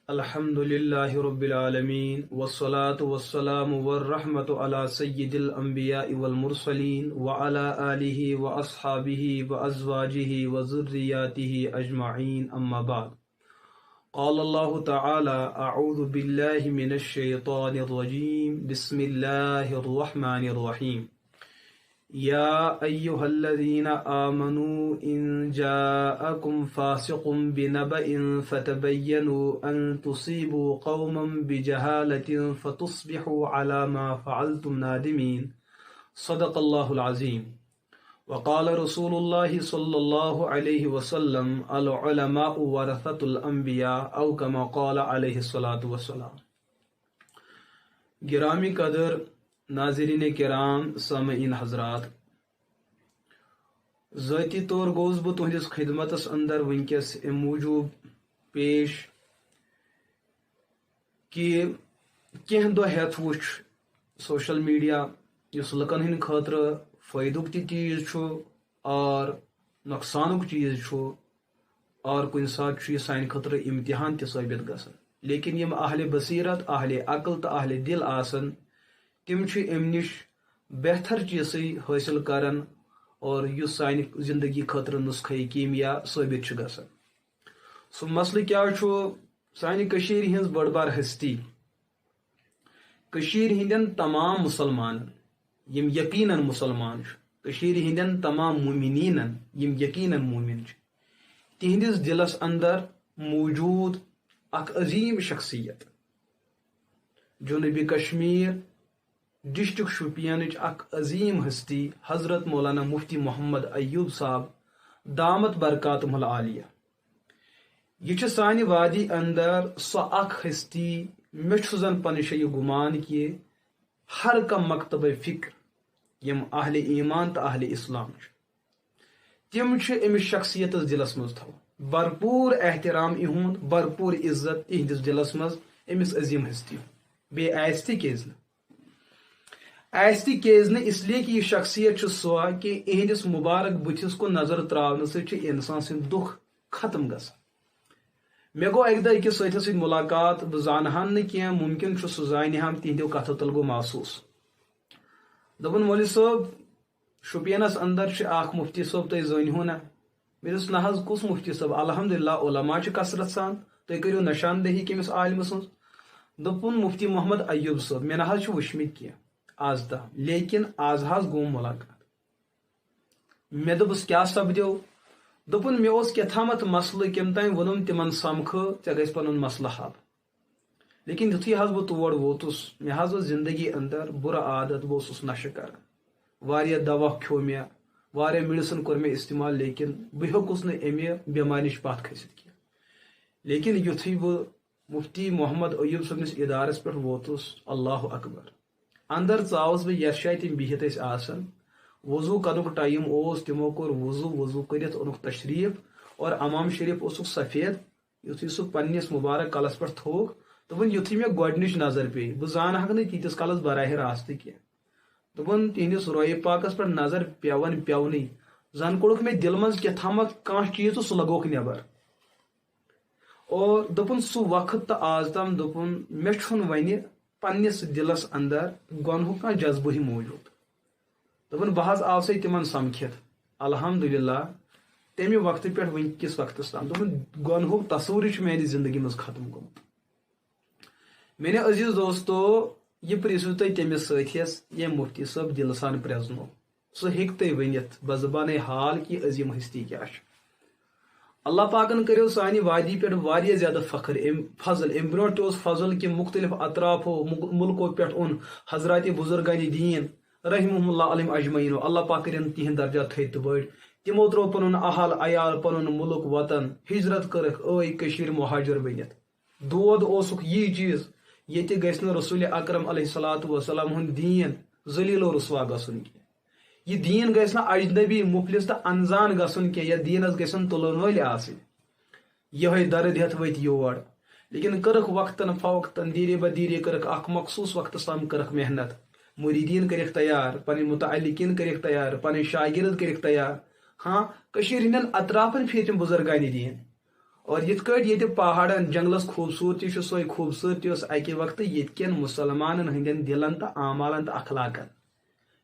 الحمد لله رب العالمين والصلاة والسلام والرحمة على سيد الأنبياء والمرسلين وعلى آله وأصحابه وأزواجه وذرياته أجمعين أما بعد. قال الله تعالى: أعوذ بالله من الشيطان الرجيم بسم الله الرحمن الرحيم. يا أيها الذين آمنوا إن جاءكم فاسق بنبأ فتبينوا أن تصيبوا قوما بجهالة فتصبحوا على ما فعلتم نادمين. صدق الله العظيم. وقال رسول الله صلى الله عليه وسلم: العلماء ورثة الأنبياء أو كما قال عليه الصلاة والسلام. گرامی قدر ناظرین کرام سامعین حضرات، ذاتی طور گوس بہ تہندس خدمتس اندر ونکس ام موجوب پیش کہ کینٛہہ دۄہ ہیتھ وچھ سوشل میڈیا یس لکن ہند خاطر فائدک تہ چیز چھُ اور نقصانک چیز چھُ اور کُنہِ ساتہٕ چھُ یہ سانہِ خاطر امتحان تہ ثٲبت گژھان، لیکن یم اہل بصیرت، اہل عقل تو اہل دل آسن تم ام نش بہتر چیزیں حاصل کران اور اس سانہ زندگی خاطر نسخہ کیمیا ثابت گژھان. سہ مسئلہ کیا سانہ کشیر ہنز بڑ بار ہستی کشیر ہندین تمام مسلمان یم یقیناً مسلمان کشیر ہندین تمام مومنین یم یقیناً مومن تہندس دلس اندر موجود اخ عظیم شخصیت جنوبی کشمیر ڈسٹرک شوپین اخ عظیم ہستی حضرت مولانا مفتی محمد ایوب صاحب دامت برکاتہم العالیہ. یہ سانہ وادی اندر سو اخ ہستی مچھ زن پنش یہ گمان کہ ہر کم مکتب فکر یم اہل ایمان تو اہل اسلام تم امس شخصیت دلس مز تھو بھرپور احترام اہد بھرپور عزت اہندس دلس مز امس عظیم ہستی بی آستی کیز نہ اس لیے کہ یہ شخصیت سو کہ اہندس مبارک بتس کو نظر تراؤن سی انسان سند دکھ ختم گژھان. مے گو اکہ دہ أکس ساتھی ست ملاقات بہ زانہان نہ کی ممکن سہ زانہ ہم تہندیو کتھو تل گو محسوس. دپن مولوی صٲب شوپینس اندر اخ مفتی صٲب تُہۍ زٲنہو نا. مے دوٚپُس نہ حظ کُس مفتی صٲب؟ الحمدللہ علماء کثرت سان، تُہۍ کٔرِو نشاندہی کٔمِس عالمہ سٕنٛز. دوٚپُن مفتی محمد ایوب صٲب. مے نہ حظ چھُ وٕچھمٕتۍ کینٛہہ آز تام، لیکن آز حظ گوٚو ملاقات. مے دوٚپُس کیٛاہ سپدیو؟ دوٚپُن مے اوس کیٛاتھامتھ مسلہٕ کٔمۍ تام ووٚنُم تِمن سمکھٕ ژےٚ گژھِ پنُن مسلہٕ حل. لیکن یُتھُے حظ بہٕ تور ووتُس مےٚ حظ اوس زندگی اندر بُرٕ عادت، بہٕ اوسُس نشہٕ کران، واریاہ دوا کھیوٚو مےٚ، واریاہ میڈِسن کوٚر مےٚ استعمال، لیکن بہٕ ہیوٚکُس نہٕ امہِ بٮ۪مارِ نِش پتھ کھٔسِتھ کینٛہہ. لیکن یُتھُے بہٕ مفتی محمد ایوب صٲبنِس ادارس پٮ۪ٹھ ووتُس، اللہ اکبر، اندر ژاوُس بہٕ یتھ جایہِ تِم بِہِتھ ٲسۍ آسان. وضوٗ کرنُک ٹایم اوس، تِمو کوٚر وضوٗ کٔرِتھ اوٚنُکھ تشریٖف اور امام شریف اوسُکھ سفید. یُتھُے سُہ پننِس مبارک کلس پٮ۪ٹھ تھوٚوُکھ، دوٚپُن یُتھُے مےٚ گۄڈنِچ نظر پیٚیہِ بہٕ زانہکھ نہٕ تیٖتِس کالس براہ راست کینٛہہ. دوٚپُن تِہنٛدِس رویہِ پاکس پٮ۪ٹھ نظر پیوٕنۍ زن کوٚڑُکھ مےٚ دِلہٕ منٛز کیٛاتھامتھ کانٛہہ چیٖز تہٕ سُہ لگووُکھ نٮ۪بر. اور دوٚپُن سُہ وقت تہٕ آز تام دوٚپُن مےٚ چھُنہٕ وۄنۍ پننِس دلس اندر گۄنہُک کانٛہہ جذبہٕے موجوٗد. دوٚپُن بہٕ حظ آو سَے تِمن سمکھِتھ الحمدللہ تمہِ وقتہٕ پٮ۪ٹھ وٕنکِس وقتس تام. دوٚپُن گۄنہُک تصوُرٕے چھُ میانہِ زندگی منٛز ختم گوٚمُت. میٲنۍ عزیٖز دوستو، یہ پرژھِو تُہۍ تٔمِس سٲتھیس ییٚمۍ مفتی صٲب دِلہٕ سان پرٛزنو. سُہ ہیٚکہِ تۄہہِ ؤنِتھ بزبانٕے حال کہ عظیٖم ہستی کیٛاہ چھِ. اللہ پاکن کٔرِو سانہِ وادی پٮ۪ٹھ واریاہ زیادٕ فخر، فضل. امہِ برونٛٹھ تہِ اوس فضل کہ مختلف اطرافو ملکو پٮ۪ٹھ اوٚن حضرات بزرگانِ دیٖن رحمہم اللہ علیہم اجمعین. اللہ پاک کٔرِنۍ تِہنٛدۍ درجات تھٔدۍ تہٕ بٔڑۍ. تِمو ترٛوو پنُن اہل عیال، پنُن مُلک وطن، ہجرت کٔرٕکھ، کٔشیٖر مہاجر بٔنِتھ. دود اوسُکھ یی چیٖز ییٚتہِ گژھِ نہٕ رسول اکرم علیہ الصلوۃ والسلام ہُنٛد دیٖن ذلیٖل و رسوا گژھُن کینٛہہ. یہ دیٖن گژھِ نہٕ اجنبی مفلس تہٕ انزان گژھُن کینٛہہ. یتھ دیٖنس گژھن تُلن وٲلۍ آسٕنۍ. یہے درد ہیتھ ؤتھۍ یور، لیکن کٔرٕکھ وقتن فوقتن دیٖرے بہ دیٖرے کٔرٕکھ اکھ مخصوٗص وقتس تام کٔرٕکھ محنت. مریٖدیٖن کٔرِکھ تیار، پنٕنۍ متعلقیٖن کٔرِکھ تیار، پنٕنۍ شاگرد کٔرِکھ تیار. ہاں کٔشیٖر ہٕنٛدٮ۪ن اطرافن پھیٖرۍ تِم بُزرگانہِ دیٖن اور یت کٹ یہ پہاڑن جنگلس خوبصورتی سوی خوبصورتی اس اکہ وقت یت کن مسلمانن ہندین دلن تو اعمالن تو اخلاقن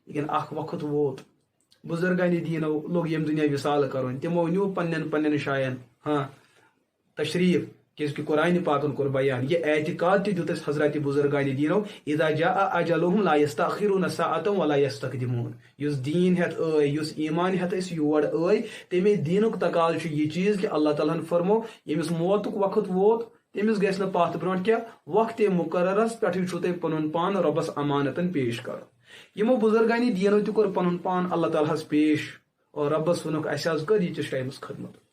لیکن اخ وقت ووت بزرگان دینو لوگ یم دنیا وصال کرون تمو نیو پنن شاین ہاں تشریف کہ قرآن پاکن کور بیان یہ اعتقاد تہ دیت حضرت بزرگان دینو اذا جاء اجلهم لا يستاخرون ساعه ولا يستقدمون یس دین ہت یس ایمان ہت اس یور تمے دینک تقاض یہ چیز کہ اللہ تعالیٰ فرمو یمس موتک وقت ووت تمس گھس نہ پاتھ برونٹ کیا وقت مقررس پہ چھو تہ پنن پان ربس امانتن پیش کر یمو بزرگانی دینو تہ کور پنن پان اللہ تعالیٰ پیش اور ربس ونک اس کر یہ ٹائمس خدمت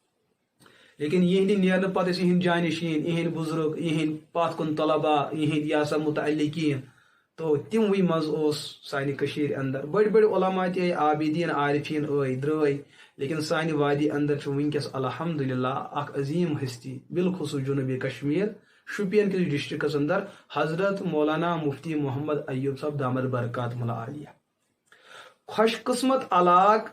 لیکن یہ نیرنے پتہ یہ جانشین یہ بزرگ یہ پات کن طلبا یہ سا متعلقین تو تموی مز سانہ کشیر اندر بڑ بڑ علماء تے عابدین عارفین درائے لیکن سانہ وادی اندر ونکس الحمدللہ اخ عظیم ہستی بالخصوص جنوبی کشمیر شوپین کس ڈسٹرکس اندر حضرت مولانا مفتی محمد ایوب صاحب دامت برکات ملا عالیہ خوش قسمت علاق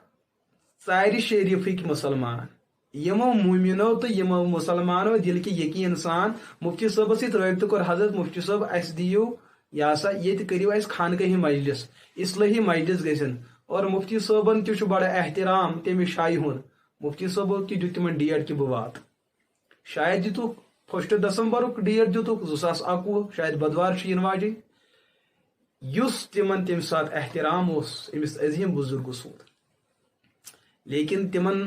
ژارِ شریفک مسلمان یمو مومنو تو یمو مسلمانو دل کی یقین سان مفتی صاحب ست رابطہ کور حضرت مفتی صاحب اس دیو یا سا یہ کرو اس خانقاہی مجلس اصلاحی مجلس گھن اور مفتی صاحبن تہ بڑا احترام تمہ شاہ ہند مفتی صاحب تہ دیت تمن ڈیٹ کہ بہ وات شاید دتک 1 دسمبر ڈیٹ دتک 2021 شاید بدوار واجی یس تمن تمہ سات احترام امس عظیم بزرگ سود لیکن تمن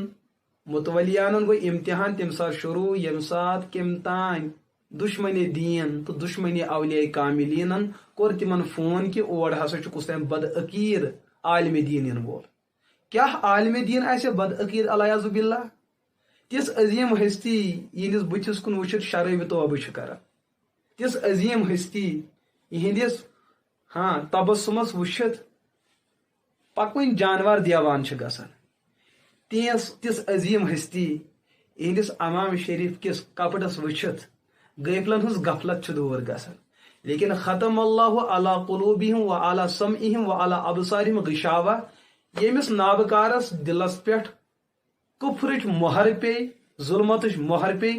متولیان گو امتحان تم سات شروع یم سات کم تان دشمنی دین تو دشمنی اولیاء کاملین کور تمن فون کہ اور ہسا کس تم بد عقید عالم دین ان وول کیا عالم دین آسے بد عقید علیہ باللہ تس عظیم ہستی یہندس بتس کن وچت شراب توبہ کران تس عظیم ہستی یہندس ہاں تبسمس وچت پکوین جانور دیوان گسان تس عظیم ہستی یہندس امام شریف کس کپڑس وچت غفلن ہز غفلت دور گسان لیکن ختم اللہ علی قلوبہم وعلی سمعہم وعلی ابصارہم غشاوہ یمس نابکارس دلس پہ کفرچ مہر پے ظلمتچ مہر پے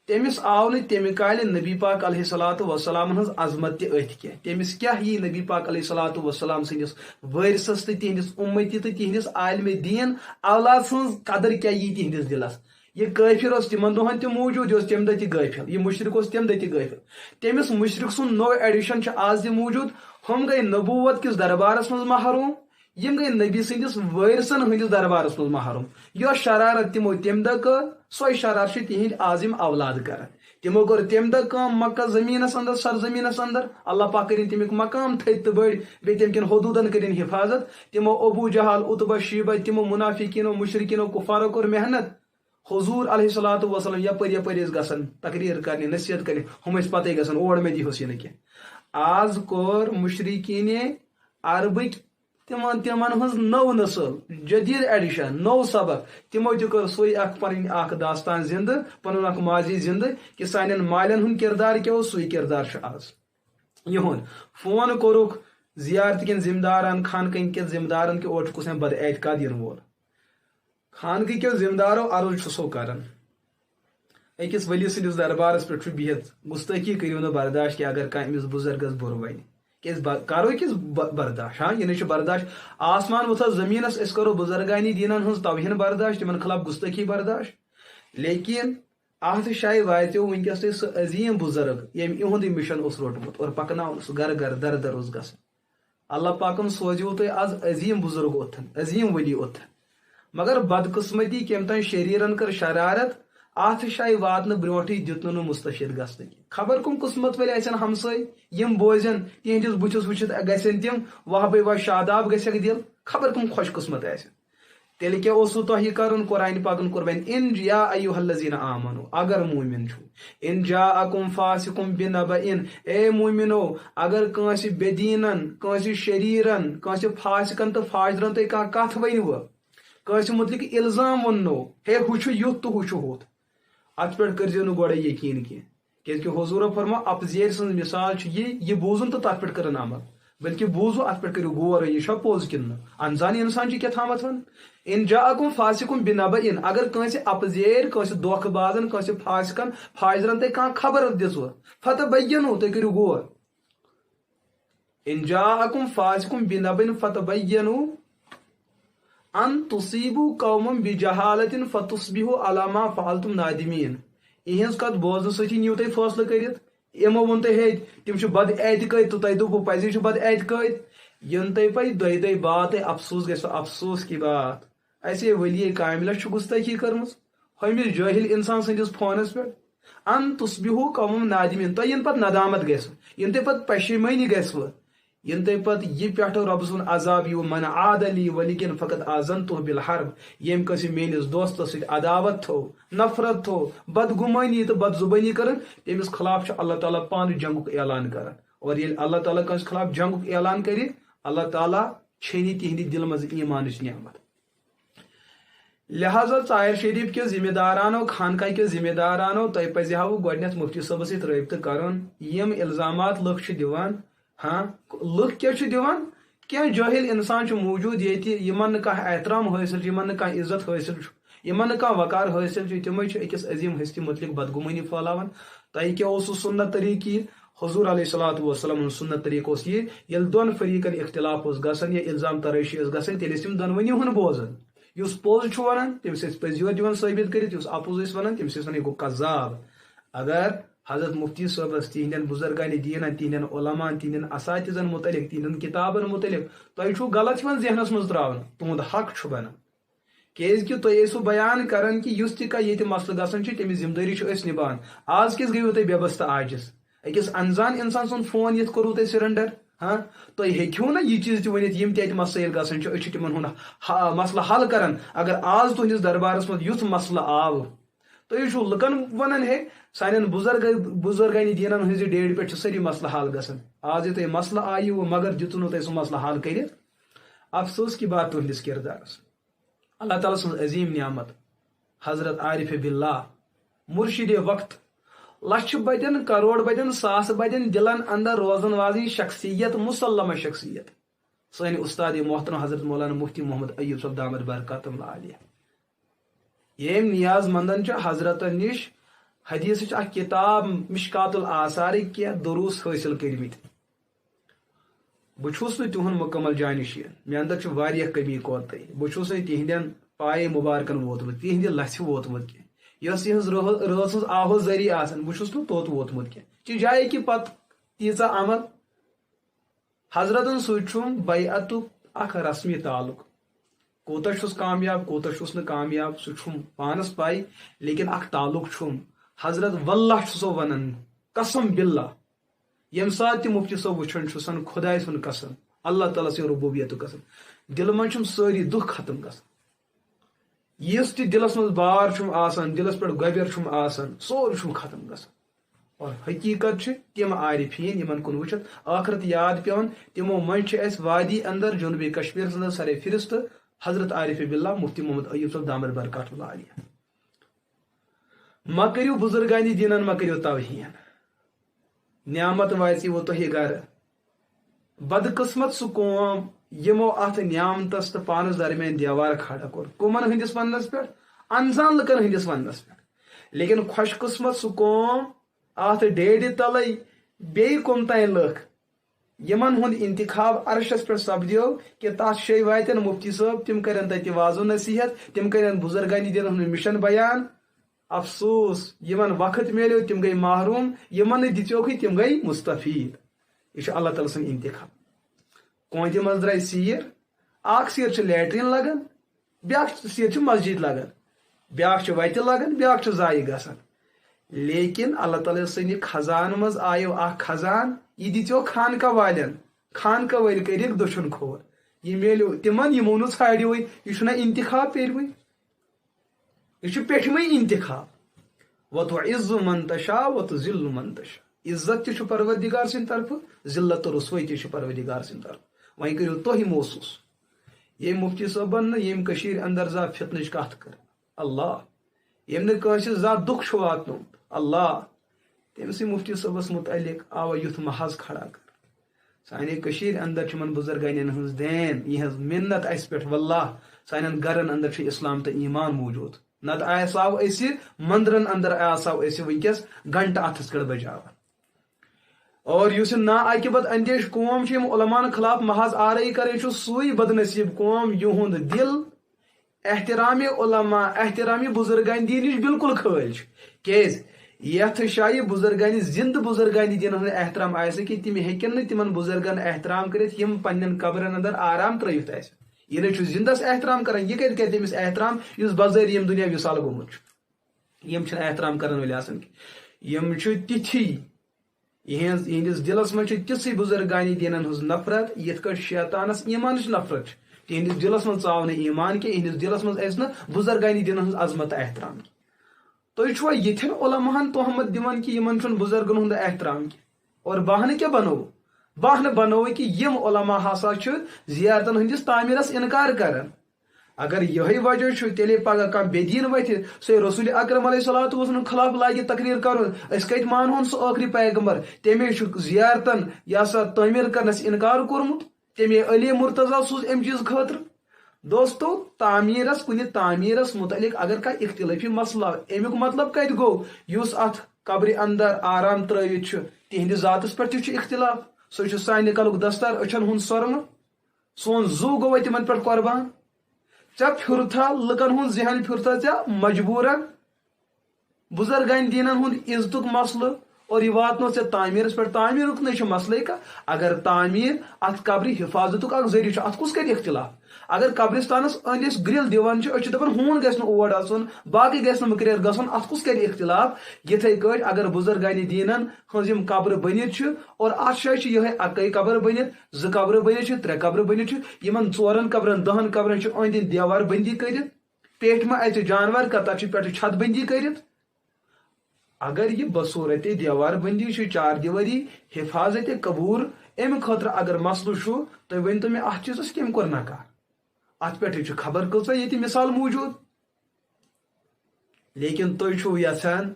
تمس آو نہ تمہ کال نبی پاک علیہ الصلوۃ والسلام ہز عظمت تہ اتھ کی تمس کیا یہ نبی پاک علیہ الصلوۃ والسلام سندس وارثس تہ تہندس امتی تہ تہندس عالم دین اولاد سن قدر کیا یہ تہندس دلس یہ کافر اس تمن دہن تہ موجود اس تم دہ غافل یہ مشرک اس تم دہ غافل تمس مشرک سن نو ایڈیشن آز تہ موجود ہم گئی نبوت کس دربارس مز محروم یم گئی نبی سندس وارثن ہندس دربارس مز محروم یہ شرارت تمو تم دہ کر سوئی شرارت تہند عظم اولاد کران تمو کور تم دہ کام مکہ زمینس اندر سرزمینس اندر اللہ پاک کرن تمیک مقام تھت تو بڑ بی تم کن حدودن کرن حفاظت تمو ابو جہل اتبہ شیبہ تمو منافقینو مشرکینو کفارو کور محنت حضور علیہ الصلوۃ والسلام یپر گسن تقریر کرنے نصیحت کرنے ہم اس پتہ گسن اور میں دی حسین کی آز کور مشرکین عربک تمن ہز نو نسل جدید ایڈیشن نو سبق تمو تہ کر سوئی اخ پن اخ داستان زندہ پن اخ ماضی زندہ کہ سان مالن ہند کردار کیا سوئی کردار آز یہ فون کورک زیارت کن ذمہ داران خانقاہن کن ذمہ دارن کہ اور کس بد اعتقاد ین وول خانقاہ کیو ذمہ دارو عرض چھسو کران اکس ولی سندس دربارس پہ بہت گستاخی کرو نا برداشت کہ اگر کھانا امس بزرگس بر ون کرو کس برداشت ہاں یہ برداشت آسمان وتھا زمینس اس کرو بزرگانی دینن ہز توہین برداشت تمن خلاف گستاخی برداشت لیکن ات شاید واتو ونکس سہ عظیم بزرگ یم اہد مشن اس روٹمت اور پکناؤ سہ گر گر در در اس گھن اللہ پاکن سوزیو تہ آز عظیم بزرگ اوتھن عظیم ولی اوتھن مگر بدقسمتی کم تین شریرن کر شرارت ات شاید واتن برونٹھے دتن مستفید گھن خبر کم قسمت ول آسن ہمسائی یم بوزن تہندس بتس وچت گھن تم واہ بے واہ شاداب گھک دل خبر کم خوش قسمت آسن تیل کیا اوسو تہ کرن قرآن پاکن قربان ان یا ایھا الذین آمنو اگر مومن چھو ان جاءکم فاسقم بنبأن اے مومنو اگر کانس بدینن کانس شریرن کانس فاسقن تو فاجرن تہ کانٛہہ کتھ ونو کانس متعلق الزام ونو ہے ہُہ یُتھ تو ہُہ ہوت ات پہ کرزیو نہ گوڑے یقین کی کہ حضور فرما اپزیر سن مثال یہ بوزن تو تر پہ کرن عمل بلکہ بوزو ات پہ کرو غور یہ پوز کن انزان انسان کیا تھامت ون ان جاءکم فاسقم بنبأ اگر کنس اپزیر کنس دھوکہ بازن کنس فاسقن فاجرن تہ کان خبر دژو فتبینوا تہ کرو غور ان جاءکم فاسقم بنبأ فتبینوا ان تصیبوا قوما بجہالۃ فتصبحوا علی ما فعلتم نادمین اہنز کت بوزن سۭتی نیو تہ فٲصلہٕ کٔرِتھ یمو وون تہ ہے تم بد اعتقاد تو تہ دوٚپوُ پزی بد اعتقاد ین تہ پہ دۄیہِ دۄیہِ بات افسوس گژھِ افسوس کی بات اسے ولی کاملہ گستاخی کٔرمٕژ ہُمس جٲہل انسان سٕنٛدِس فونس پہ ان تصبحوا قوما نادمین تہ ین پتہٕ ندامت گژھِ ین تہ پتہٕ پشیمٲنی گژھو ین تہ پتہٕ یہ پٮ۪ٹھٕ رۄبہٕ سُنٛد عذاب یِیو من عاد لی ولیکن فقط آذنتہ بالحرب یم کس میٲنس دوستس سۭتۍ عداوت تھو نفرت تھو بدگمانی تو بد زبانی کرن تمس خلاف چھ اللہ تعالیٰ پانہٕ جنگُک اعلان کران اور ییٚلہِ اللہ تعالیٰ کٲنٛسہِ خلاف جنگُک اعلان کرِ اللہ تعالیٰ چھینی تہندِ دل منٛز ایمانٕچ نعمت لہذا ژایَر شریف کے ذمہ دارانو خانقاہ کے ذمہ دارانو تۄہہِ پزِہاو گۄڈنیتھ مفتی صٲبس سۭتۍ رٲبطہٕ کرُن یم الزامات لُکھ چھِ دِوان ہاں لُکھ کیٛاہ چھِ دِوان کینٛہہ جٲہل انسان چھُ موٗجوٗد ییٚتہِ یِمن نہٕ کانٛہہ احترام حٲصِل چھُ یِمن نہٕ کانٛہہ عزت حٲصِل چھُ یِمن نہٕ کانٛہہ وقار حٲصِل چھُ تِمے چھِ أکِس عظیٖم ہستی متعلق بدگمٲنی پھٲلاوان تۄہہِ کیٛاہ اوسوُ سُنت طریٖقہٕ یہِ حضور علیہ الصلوۃ والسلام ہُنٛد سُنت طریٖقہٕ اوس یہِ ییٚلہِ دۄن فریٖقن اختلاف اوس گژھان یا الزام ترٲشی ٲس گژھان تیٚلہِ ٲسۍ تِم دۄنوٕنی ہُنٛد بوزان یُس پوٚز چھُ ونان تٔمِس ٲسۍ پٔزۍ یور دِوان ثٲبت کٔرِتھ یُس اپُز ٲسۍ ونان تٔمِس ٲسۍ ونان یہِ گوٚو قذاب اگر حضرت مفتی صٲبس تہندین بزرگان دیٖنن تہندین علماءن تہندین اساتذن متعلق تہندین کتابن متعلق تۄہہِ چھُو غلط یِوان ذہنس منٛز تراوان تُہُنٛد حق چھُ بنان کیازکہِ تُہۍ ٲسِو بیان کران کہِ یُس تہِ کانٛہہ ییٚتہِ مسلہٕ گژھان چھُ تٔمِچ ذمہٕ دٲری چھِ أسۍ نِبان آز کِس گٔیوٕ تُہۍ بےٚ بس تہٕ عاجز أکِس انزان انسان سُنٛد فون یِتھ کوٚروٕ تۄہہِ سرنڈر ہاں تُہۍ ہیٚکِو نا یہِ چیٖز تہِ ؤنِتھ یِم تہِ اَتہِ مسٲیل گژھان چھِ أسۍ چھِ تِمن ہُنٛد مسلہٕ حل کران اگر آز تُہنٛدِس دربارس منٛز یُتھ مسلہٕ آو تُہۍ چھُو لُکن ونان ہے سانٮ۪ن بُزرگانہِ دیٖنن ہٕنٛزِ ڈیڈِ پٮ۪ٹھ چھِ سٲری مسلہٕ حل گژھان آز یہِ تۄہہِ مسلہٕ آیوٕ مگر دِتوٕ نہٕ تۄہہِ سُہ مسلہٕ حل کٔرِتھ افسوس کی بات تُہنٛدِس کردارس اللہ تعالیٰ سٕنٛز عظیٖم نعمت حضرت عارف باللہ مرشد وقت لچھ بدین کروڑ بدین ساس بدین دلن اندر روزن والی شخصیت مسلمہ شخصیت سٲنۍ استاد محترم حضرت مولانا مفتی محمد ایوب صٲب دامت برکاتہum اللہ علیہ ییٚمۍ نیاز مندن چھُ حضرتن نِش حدیثٕچ اکھ کتاب مشکات الآثارٕکۍ کینٛہہ دروس حٲصِل کٔرمٕتۍ بہٕ چھُس نہٕ تِہُنٛد مُکمل جانشین مےٚ اندر چھِ واریاہ کمی کوتاہی بہٕ چھُس نہٕ تِہنٛدٮ۪ن پایے مُبارکن ووتمُت تِہنٛدِ لژھِ ووتمُت کینٛہہ یۄس یِہٕنٛز رٲژ ہٕنٛز آہو ذٔریعہٕ آسان بہٕ چھُس نہٕ توٚت ووتمُت کینٛہہ چہِ جایہِ کہِ پتہٕ تیٖژاہ عمل حضرتن سۭتۍ چھُم بیعتُک اکھ رسمی تعلق کوٗتاہ چھُس کامیاب کوٗتاہ چھُس نہٕ کامیاب سُہ چھُم پانس پاے لیکن اکھ تعلق چھُم حضرت واللہ چھُ سو ونان قسم باللہ ییٚمہِ ساتہٕ تہِ مفتی صٲب وٕچھان چھُسن خۄداے سُنٛد قسم اللہ تعالیٰ سٕنٛدِ ربوبیتُک قسم دلہٕ منٛز چھُم سٲری دُکھ ختم گژھان یُس تہِ دلس منٛز بار چھُم آسان دلس پٮ۪ٹھ گۄبیر چھُم آسان سورُے چھُم ختم گژھان اور حقیقت چھِ تِم عارفیٖن یِمن کُن وٕچھِتھ ٲخرت یاد پیوان تِمو منٛز چھِ اَسہِ وادی اندر جنوبی کشمیٖرس انٛدر سرے فہرست حضرت عارف باللہ مفتی محمد ایوب صٲب دامت برکاتہ اللہ علیہ مہ کٔرِو بُزرگانہِ دیٖنن مہ کٔرِو توہیٖن نعمت واژیوٕ تۄہہِ گرٕ بدقسمت سُہ قوم یِمو اتھ نعمتس تہٕ پانس درمیان دیوار کھڑا کوٚر کٕمن ہٕنٛدِس وننس پٮ۪ٹھ انزان لُکن ہٕنٛدِس وننس پٮ۪ٹھ لیکن خۄش قسمت سُہ قوم اتھ ڈیڈِ تلے بیٚیہِ کُم تام لُکھ یِمن ہُنٛد انتخاب عرشس پٮ۪ٹھ سپدیو کہِ تتھ جایہِ واتن مفتی صٲب تِم کرن تتہِ واضو نصیحت تِم کرن بُزرگانہِ دیٖنن ہُنٛد مشن بیان افسوس یِمن وقت میلیو تِم گٔے محروم یِمن نہٕ دِژیوکھٕے تِم گٔے مستفید یہِ چھُ اللہ تعالیٰ سُنٛد انتخاب کویتہِ منٛز درٛاے سیٖر اکھ سیٖر چھِ لیٹریٖن لگان بیاکھ سیٖر چھِ مسجد لگان بیاکھ چھِ وتہِ لگان بیاکھ چھُ ضایہِ گژھان لیکن اللہ تعالیٰ سٕنٛدِ خزانہٕ منٛز آیو اکھ خزان یہِ دِژیو خانقاہ والٮ۪ن خانقاہ وٲلۍ کٔرِکھ دٔچھُن کھوٚر یہِ میلیو تِمن یِمو نہٕ ژھانڈیوٕے یہِ چھُنہ انتخاب پیٚروٕے یہ پیٹھمے انتخاب وتعز من تشاء وتذل من تشاء عزت تہ پروردگار سٕنٛدِ طرفہٕ ذلت تہٕ رسوٲیی تہ پروردگار سٕنٛدِ طرفہٕ وۄنۍ کٔرِو تُہۍ محسوٗس ییٚمۍ مفتی صٲبن نہٕ ییٚمۍ کٔشیٖرِ انٛدر زانٛہہ فتنٕچ کتھ کٔر اللہ ییٚمۍ نہٕ کٲنٛسہِ زانٛہہ دُکھ چھُ واتنومُت اللہ تٔمۍ سٕے مفتی صٲبس متعلق آو یُتھ محاذ کھڑا کر سانے کشیر اندر چمن بزرگانین ہنز دین یہ منت اس پہ واللہ سانن گرن اندر چھ اسلام تو ایمان موجود نت آساو اس مندرن اندر آساو اس ونکس گھنٹہ اتھس کڑ بجاوان اور یس نا عاقبت اندیش قوم چھ علماء خلاف محض آرائی کرے چھ سوئی بدنصیب قوم یہند دل احترام علماء احترام بزرگان دین بالکل خٲل کیز یتھ شایع بزرگان زند بزرگان دین ہند احترام آسہ کہ تم ہیکن تمن بزرگن احترام کرت یم پنن قبرن اندر آرام ترٲیِتھ آسہِ یہ نہ زندس احترام کران یہ کتہ کر تمس احترام اس بظاہر یم دنیا وصال گومت یم چھ احترام کرن ولی آسان یم چھ تتھی یہندس دلس من تھی بزرگانی دینن ہز نفرت یت کٹ شیطانس ایمانچ نفرت تہندس دلس من ژاو نہ ایمان کی اہندس دلس من ایس نہ بزرگانی دینن ہز عظمت احترام کی تھی چھوا یتھن علماءن تہمت دِوان کہ یمن چھن بزرگن ہند احترام کی اور بہانہ کیا بنو بہانہ بنو کہ یم علماء ہسا چھ زیارتن ہندس تعمیرس انکار کران اگر یہ وجہ چھ تیلے پگہ کم بے دین وتھ سہ رسول اکرم علیہ الصلوۃ والسلام خلاف لاگہ تقریر کرن اس کت مانہون سہ آخری پیغمبر تمے چھ زیارتن یا سا تعمیر کرنس انکار کورمت تمے علی مرتضی سوز ام چیز خاطر دوستو تعمیرس کن تعمیرس متعلق اگر کا اختلافی مسئلہ امیک مطلب کت گو یس ات قبر اندر آرام ترٲوِتھ تہندس ذاتس پہ تہ اختلاف سہ سانہ کلک دستار اچھن ہند سرم سون زو گو تمن پہ قربان ژےٚ پھرتھا لکن ہند ذہن پھرتھا ژےٚ مجبورن بزرگان دینن ہند عزتک مسئلہ اور یہ واتنو ژےٚ تعمیرس پہ تعمیرک نہ مسئلے کا اگر تعمیر ات قبر حفاظتک اخ ذریعہ ات کس کر اختلاف اگر قبرستانس أندس گرل دِوان أسۍ دپان ہون گژھِ نہٕ اور اژُن باقٕے گژھِ نہٕ مٔکریر گژھُن اتھ کُس کرِ اختلاف یِتھے کٲٹھۍ اگر بزرگانہِ دیٖنن ہٕنٛز یِم قبرٕ بٔنِتھ چھِ اور اتھ جایہِ چھِ یِہے اکے قبر بٔنِتھ زٕ قبرٕ بٔنِتھ چھِ ترٛےٚ قبرٕ بٔنِتھ چھِ یِمن ژورن قبرن دہن قبرن چھِ أنٛدۍ أنٛدۍ دیوار بندی کٔرِتھ پیٹھۍ ما اژِ جانور کا تتھ چھِ پٮ۪ٹھٕ چھت بندی کٔرِتھ اگر یہ بصورت دیوار بندی چھ چار دیواری حفاظت قبور امہ خاطر اگر مسلہ چھُ تُہۍ ؤنتو مےٚ اتھ چیٖزس کٔمۍ کوٚر نکار ات پہ خبر کۭژاہ ییٚتہِ مثال موجود لیکن تُہۍ چھِو یژھان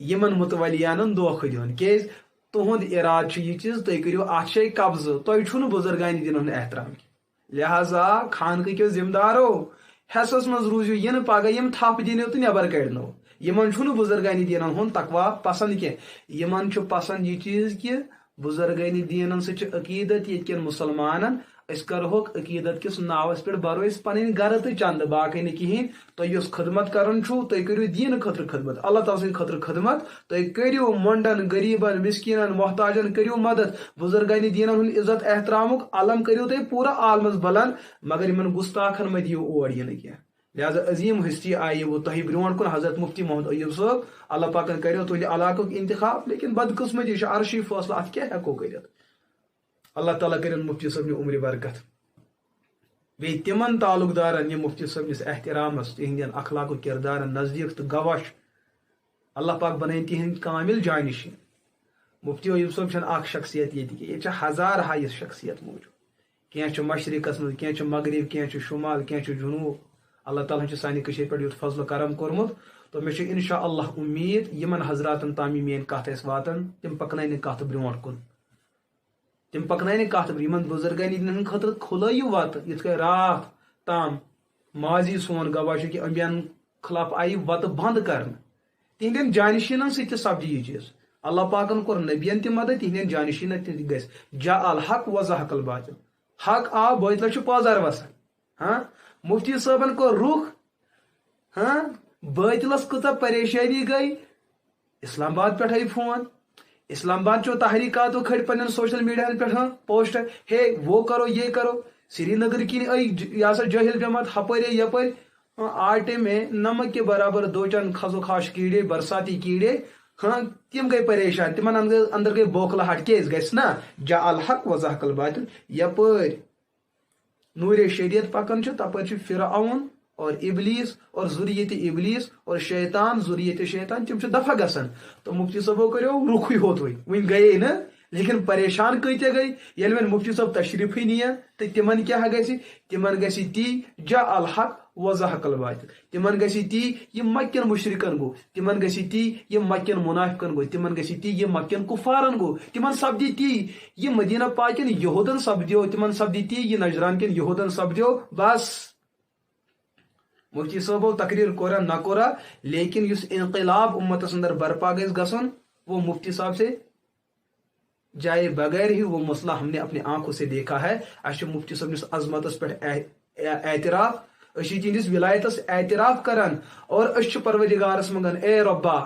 یمن متولیانن دھوکہ دیُن کیازِ تُہُنٛد ارادٕ چھُ یہِ چیٖز تُہۍ کٔرِو اتھ جایہِ قبضہٕ تۄہہِ چھُو نہٕ بُزرگانہِ دینُن ہُنٛد احترام لہذا خانقہٕ کیو ذمہٕ دارو حصس منٛز روٗزِو یِنہٕ پگہہ یِم تھپھ دِنو تہٕ نٮ۪بر کڑنو یمن چھُنہٕ بُزرگانہِ دیٖنن ہُنٛد تقوا پسند کینٛہہ یمن چھُ پسند یہِ چیٖز کہِ بُزرگانہِ دیٖنن سۭتۍ چھُ عقیٖدت ییٚتہِ کٮ۪ن مُسلمانن أسۍ کرہوکھ عقیٖدت کِس ناوس پٮ۪ٹھ برو أسۍ پنٕنۍ گرٕ تہٕ چندٕ باقٕے نہٕ کِہیٖنۍ تۄہہِ یۄس خدمت کران چھُو تُہۍ کٔرِو دیٖنہٕ خٲطرٕ خدمت اللہ تعالیٰ سٕنٛدِ خٲطرٕ خدمت تُہۍ کٔرِو مۄنڈن غریٖبن مسکیٖنن محتاجن کٔرِو مدد بُزرگانہِ دیٖنن ہُنٛد عزت احترامُک علم کٔرِو تُہۍ پوٗرٕ عالمس بلند مگر یِمن گُستاخن مہ دِیِو اور یِنہٕ کینٛہہ لہذا عظیم ہستی آئی وہ تۄہہِ برونٛٹھ کُن حضرت مفتی محمد ایوب صٲب اللہ پاکن کریو تُہنٛدِ علاقُک انتخاب لیکن بدقسمتی چھِ عرشی فٲصلہٕ اتھ کیٛاہ ہٮ۪کو کٔرِتھ اللہ تعالیٰ کٔرِنۍ مفتی صٲبنہِ عمرِ برکت بیٚیہِ تِمن تعلق دارن یِم مفتی صٲبنِس احترامس تِہنٛدٮ۪ن اخلاقُک کردارن نزدیٖک تہٕ گواہ چھِ اللہ پاک بنٲیِن تِہنٛدۍ کامل جانشین مفتی ایوب صٲب چھنہٕ اکھ شخصیت ییٚتہِ کینٛہہ ییٚتہِ چھِ ہزار ہایِس شخصیت موجود کینٛہہ چھِ مشرقس منٛز کینٛہہ چھِ مغرب کینٛہہ چھِ شمال کینٛہہ چھِ جنوب اللہ تعالیٰ چھُ سانہِ کٔشیٖرِ پٮ۪ٹھ یُتھ فضلہٕ کرم کوٚرمُت تہٕ مےٚ چھُ انشاء اللہ اُمید یِمن حضراتن تام یہِ میٲنۍ کتھ آسہِ واتان تِم پکناونہِ کتھ برونٛٹھ کُن تِم پکناونہِ کتھ یِمن بُزرگانہِ دِنہٕ ہٕنٛدِ خٲطرٕ کھُلٲیِو وتہٕ یِتھ کٔنۍ راتھ تام ماضی سون گواہ چھُ کہِ امبین خلاف آیہِ وتہٕ بنٛد کرنہٕ تِہنٛدٮ۪ن جانشیٖنن سۭتۍ تہِ سپدِ یہِ چیٖز اللہ پاکن کوٚر نبین تہِ مدد تِہنٛدٮ۪ن جانشیٖنن تہِ گژھِ جا الحق وزحق الباطل حق آو باطلس چھُ پازر وسان ہاں مفتی صٲبن کوٚر رُخ ہاں باطلس کۭژاہ پریشانی گئی اسلام آباد پٮ۪ٹھ آیہِ فون اسلام آباد چو تحریکاتو کھڑ پنن سوشل میڈیا پہ پوسٹ ہے وہ کرو یہ کرو سری نگر کن آئی یہ سا جاہل جماعت ہپر یپر آٹے میں نمک کے برابر دو چند خزو خاش کیڑے برساتی کیڑے ہاں تم گئی پریشان تمن اندر گئی بوکھلاہٹ کیس گھس نا جا الحق وزحق الباطل یپر نور شریعت پکان تپر فرعون اور ابلیس اور ذریت ابلیس اور شیطان ذریت شیطان تم دفع گسان تو مفتی صاحبو کرو رخی ہوت ون گئے نا لیکن پریشان کتیا گئی یل وین مفتی صاحب تشریفی نیا تو تمن کیا گھس تمن گھس تی جا الحق وضحق الباطل تمن گسی تی یم مکن مشرکن گو تمن گسی تی یم مکن منافقن گو تمن گسی تی یم مکن کفارن گو تمن سپدی تی یم مدینہ پاکن یہودن سپدیو تمن سپدی تی یہ نجران کن یہودن سپدیو بس مفتی صاحبو تقریر کورا نہ کورا لیکن اس انقلاب امتس اندر برپا گیس گسن وہ مفتی صاحب سے جائے بغیر ہی وہ مسئلہ ہم نے اپنی آنکھوں سے دیکھا ہے اش مفتی صاحب نس عظمتس پہ اعتراف اسی تہندس ولایتس اعتراف کران اور اش پروردگارس منگان اے ربا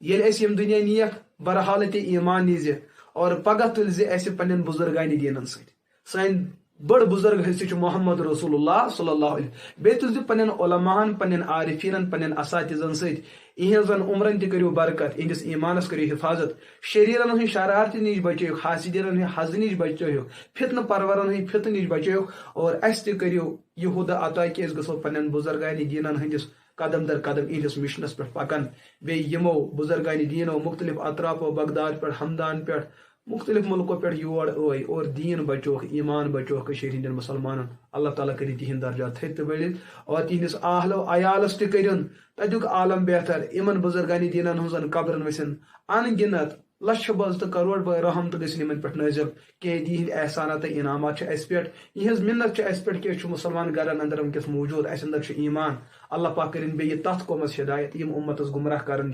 یل اس یم دنیا نیک برحالت ایمان نیز اور پگہ تل زِ اسہ پنن بزرگانی دینن سۭتۍ سٲنۍ بڑ بزرگ حصہ محمد رسول اللہ صلی اللہ علیہ بیٚیہِ تُلزِ پنن علماہن پنن عارفینن پنن اساتذن سۭتۍ اہنزن عمرن تہ کٔرِو برکت اہندس ایمانس کٔرِو حفاظت شریرن ہٕنٛدۍ شرارتہِ نِش بچٲیُکھ حاسدیٖنن ہٕنٛدۍ حسدٕ نِش بچٲیُکھ فتنہٕ پرورن ہٕنٛدۍ فتنہٕ نِش بچٲیُکھ اور اسہِ تہِ کٔرِو یہِ ہُدٕ عطا کہِ أسۍ گژھو پنن بزرگانہِ دیٖنن ہٕنٛدِس قدم در قدم اہندس مشنس پہ پکان بیٚیہِ یِمو بزرگانہِ دیٖنو مختلف اطرافو بغداد پہ ہمدان پہ مختلف ملکوں پہ یور آئی اور دین بچوک ایمان بچوک کشیر ہندین مسلمانن اللہ تعالیٰ کری تہند درجات تھد تو بڑھت اور تہندس اہلو عیالس تہ کرن تتیک عالم بہتر امن بزرگانی دینن ہنزن قبرن ورسن ان گنت لچھ بز تو کروڑ بہ رحم تو گھن یمن پہ نازل کہ تہند احسانات انعامات اس پہ یہ منت اس پہ کہ مسلمان گرن اندر ونکس موجود اس اندر ایمان اللہ پاک کرن بیٚیہِ تتھ قومس ہدایت یم امتس گمراہ کرن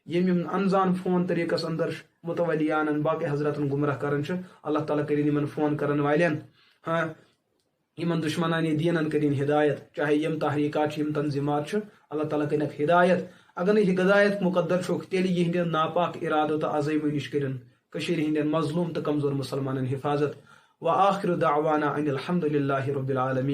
یم انزان فون طریقس اندر متولیان باقی حضراتن گمراہ کرن اللہ تعالیٰ کرن یمن فون کرن والین ہاں یمن دشمنانی دینن کرن ہدایت چاہے یم تحریکات یم تنظیمات اللہ تعالیٰ کرنک ہدایت اگر یہ ہدایت مقدر چھوک تیل یہ ناپاک ارادو تو عظیمو نش کرن کشیر ہندین مظلوم تو کمزور مسلمانن حفاظت وآخر دعوانا ان الحمد للہ رب العالمین.